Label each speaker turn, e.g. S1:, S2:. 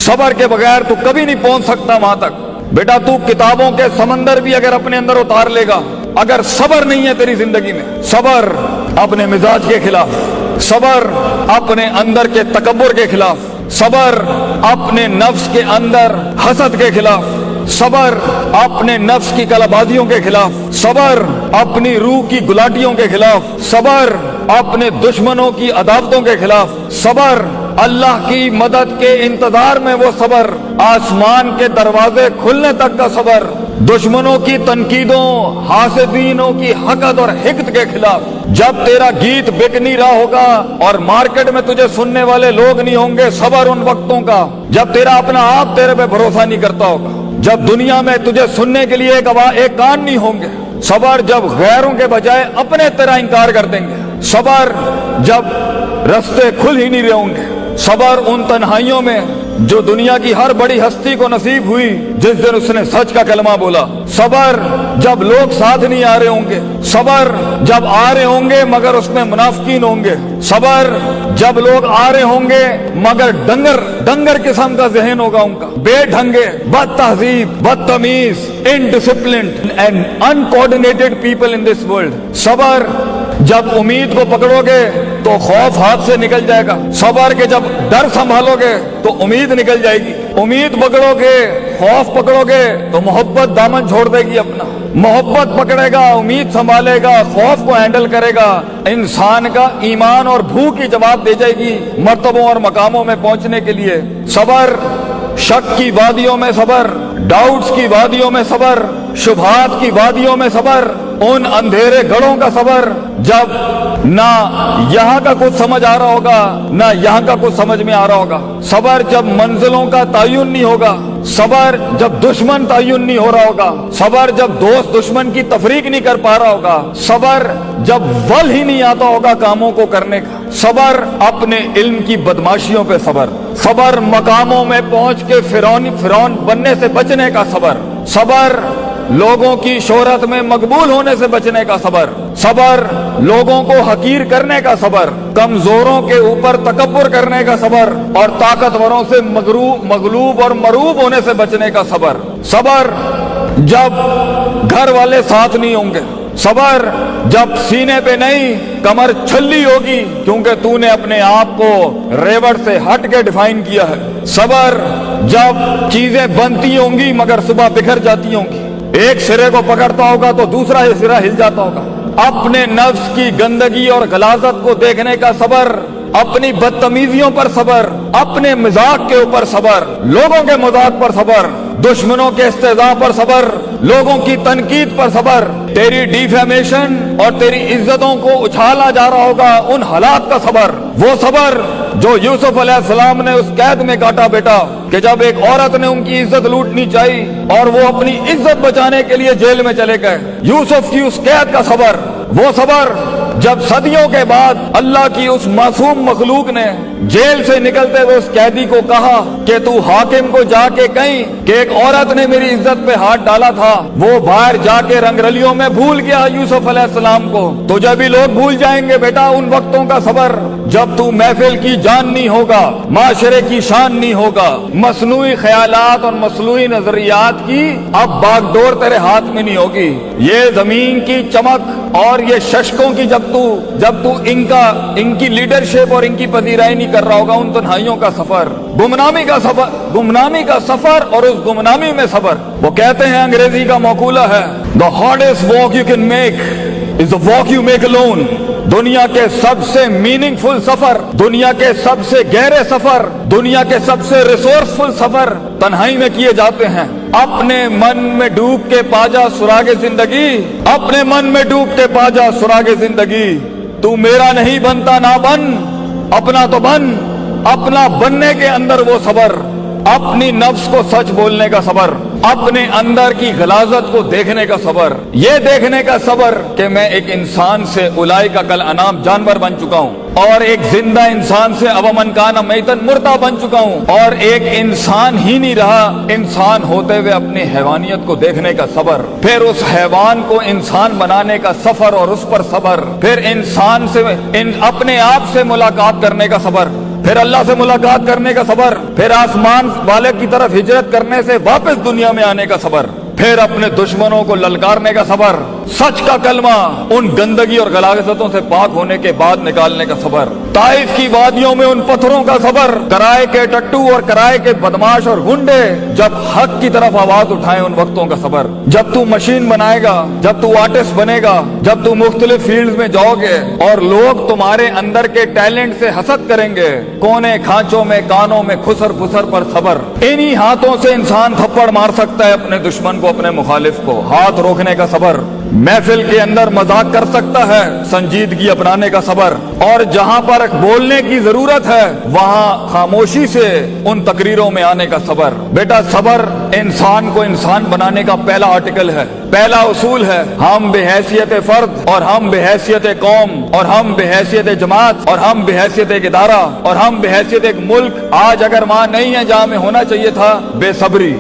S1: सबर के बगैर तू कभी नहीं पहुंच सकता वहां तक। बेटा तू किताबों के समंदर भी अगर अपने अंदर उतार लेगा, अगर सबर नहीं है तेरी जिंदगी में, सबर अपने मिजाज के खिलाफ, सबर अपने अंदर के तकब्बुर के खिलाफ, सबर अपने नफ्स के अंदर हसद के खिलाफ, सबर अपने नफ्स की कलाबाजियों के खिलाफ, सबर अपनी रूह की गुलाटियों के खिलाफ, सबर अपने दुश्मनों की अदावतों के खिलाफ, सबर अल्लाह की मदद के इंतजार में वो सबर, आसमान के दरवाजे खुलने तक का सबर, दुश्मनों की तनकीदों, हासिदीनों की हकद और हिकत के खिलाफ। जब तेरा गीत बिक नहीं रहा होगा और मार्केट में तुझे सुनने वाले लोग नहीं होंगे, सबर उन वक्तों का जब तेरा अपना आप तेरे पे भरोसा नहीं करता होगा, जब दुनिया में तुझे सुनने के लिए एक कान नहीं होंगे, सबर जब गैरों के बजाय अपने तेरा इनकार कर देंगे, सबर जब रास्ते खुल ही नहीं रहे होंगे, सबर उन तन्हाइयों में जो दुनिया की हर बड़ी हस्ती को नसीब हुई जिस दिन उसने सच का कलमा बोला, सबर जब लोग साथ नहीं आ रहे होंगे, सबर जब आ रहे होंगे मगर उसमें मुनाफिकीन होंगे, सबर जब लोग आ रहे होंगे मगर डंगर किस्म का जहन होगा उनका, बेढंगे, बदतहजीब, बदतमीज, indisciplined and uncoordinated people in this world. सबर जब उम्मीद को पकड़ोगे तो खौफ हाथ से निकल जाएगा, सबर के जब डर संभालोगे तो उम्मीद निकल जाएगी, उम्मीद पकड़ोगे, खौफ पकड़ोगे तो मोहब्बत दामन छोड़ देगी अपना, मोहब्बत पकड़ेगा, उम्मीद संभालेगा, खौफ को हैंडल करेगा, इंसान का ईमान और भूख की जवाब दे जाएगी मर्तबों और मकामों में पहुंचने के लिए। सबर शक की वादियों में सबर, डाउट्स की वादियों में सबर, शुबहात की वादियों में सबर, उन अंधेरे गढ़ों का सबर जब ना यहाँ का कुछ समझ आ रहा होगा ना यहाँ का कुछ समझ में आ रहा होगा, सबर जब मंजिलों का तयन नहीं होगा, सबर जब दुश्मन तयन नहीं हो रहा होगा, सबर जब दोस्त दुश्मन की तफरीक नहीं कर पा रहा होगा, सबर जब वल ही नहीं आता होगा कामों को करने का, सबर अपने इल्म की बदमाशियों पे सबर, सबर मकामों में पहुंच के फिरौन बनने से बचने का सबर, सबर लोगों की शोहरत में मकबूल होने से बचने का सबर, सबर लोगों को हकीर करने का सबर, कमजोरों के ऊपर तकब्बुर करने का सबर और ताकतवरों से मगलूब और मरूब होने से बचने का सबर, सबर जब घर वाले साथ नहीं होंगे, सबर जब सीने पे नहीं कमर छल्ली होगी क्योंकि तूने अपने आप को रेवड़ से हट के डिफाइन किया है, सबर जब चीजें बनती होंगी मगर सुबह बिखर जाती होंगी, एक सिरे को पकड़ता होगा तो दूसरा ही सिरा हिल जाता होगा, अपने नफ्स की गंदगी और गलाजत को देखने का सबर, अपनी बदतमीजियों पर सबर, अपने मजाक के ऊपर सबर, लोगों के मजाक पर सबर, दुश्मनों के इस्तेज़ा पर सबर, लोगों की तनकीद पर सबर, तेरी डिफेमेशन और तेरी इज्जतों को उछाला जा रहा होगा उन हालात का सबर, वो सबर जो यूसुफ अलैहिस्सलाम ने उस कैद में काटा बेटा कि जब एक औरत ने उनकी इज्जत लूटनी चाहिए और वो अपनी इज्जत बचाने के लिए जेल में चले गए, यूसुफ की उस कैद का सबर, वो सबर जब सदियों के बाद अल्लाह की उस मासूम मखलूक ने जेल से निकलते हुए उस कैदी को कहा कि तू हाकिम को जाके कहीं कि एक औरत ने मेरी इज्जत पे हाथ डाला था, वो बाहर जाके रंगरलियों में भूल गया यूसुफ अलैहिस्सलाम को, तो जब भी लोग भूल जाएंगे बेटा उन वक्तों का सबर जब तू महफिल की जान नहीं होगा, माशरे की शान नहीं होगा, मसनूई ख्यालात और मसनूई नजरियात की अब बागडोर तेरे हाथ में नहीं होगी, ये जमीन की चमक और ये शशकों की जब तू इनकी लीडरशिप और इनकी पजीराई नहीं कर रहा होगा, उन तन्हाइयों का सफर, गुमनामी का सफर और उस गुमनामी में सबर। वो कहते हैं अंग्रेजी का मकूला है, the hardest walk you can make is the walk you make alone. दुनिया के सबसे मीनिंगफुल सफर, दुनिया के सबसे गहरे सफर, दुनिया के सबसे रिसोर्सफुल सफर तन्हाई में किए जाते हैं। अपने मन में डूब के पाजा सुरागे जिंदगी, अपने मन में डूब के पाजा सुरागे जिंदगी, तू मेरा नहीं बनता ना बन, अपना तो बन, अपना बनने के अंदर वो सबर, अपनी नफ्स को सच बोलने का सबर, अपने अंदर की गलाजत को देखने का सबर, ये देखने का सबर कि मैं एक इंसान से उलाई का कल अनाम जानवर बन चुका हूँ और एक जिंदा इंसान से अवमन काना मैतन मुर्दा बन चुका हूँ और एक इंसान ही नहीं रहा, इंसान होते हुए अपनी हैवानियत को देखने का सबर, फिर उस हैवान को इंसान बनाने का सफर और उस पर सबर, फिर इंसान से अपने आप से मुलाकात करने का सबर, फिर अल्लाह से मुलाकात करने का सबर, फिर आसमान वाले की तरफ हिजरत करने से वापस दुनिया में आने का सबर, फिर अपने दुश्मनों को ललकारने का सबर, सच का कलमा उन गंदगी और गलाजतों से पाक होने के बाद निकालने का सबर, ताइफ की वादियों में उन पत्थरों का सबर, कराए के टट्टू और कराए के बदमाश और गुंडे जब हक की तरफ आवाज उठाएं उन वक्तों का सबर। जब तू मशीन बनाएगा, जब तू आर्टिस्ट बनेगा, जब तू मुख्तलिफ फील्ड्स में जाओगे और लोग तुम्हारे अंदर के टैलेंट से हसद करेंगे, कोने खांचों में कानों में खुसर फुसर पर सबर। इन्हीं हाथों से इंसान थप्पड़ मार सकता है अपने दुश्मन को, अपने मुखालिफ को, हाथ रोकने का सबर। महफिल के अंदर मजाक कर सकता है, संजीदगी अपनाने का सबर। और जहां पर बोलने की जरूरत है वहां खामोशी से उन तकरीरों में आने का सबर। बेटा सबर इंसान को इंसान बनाने का पहला आर्टिकल है, पहला उसूल है। हम बेहैसियत फर्द और हम बेहैसियत कौम और हम बेहैसियत जमात और हम बेहैसियत एक इदारा और हम बेहैसियत एक मुल्क आज अगर वहां नहीं है जहां में होना चाहिए था, बेसब्री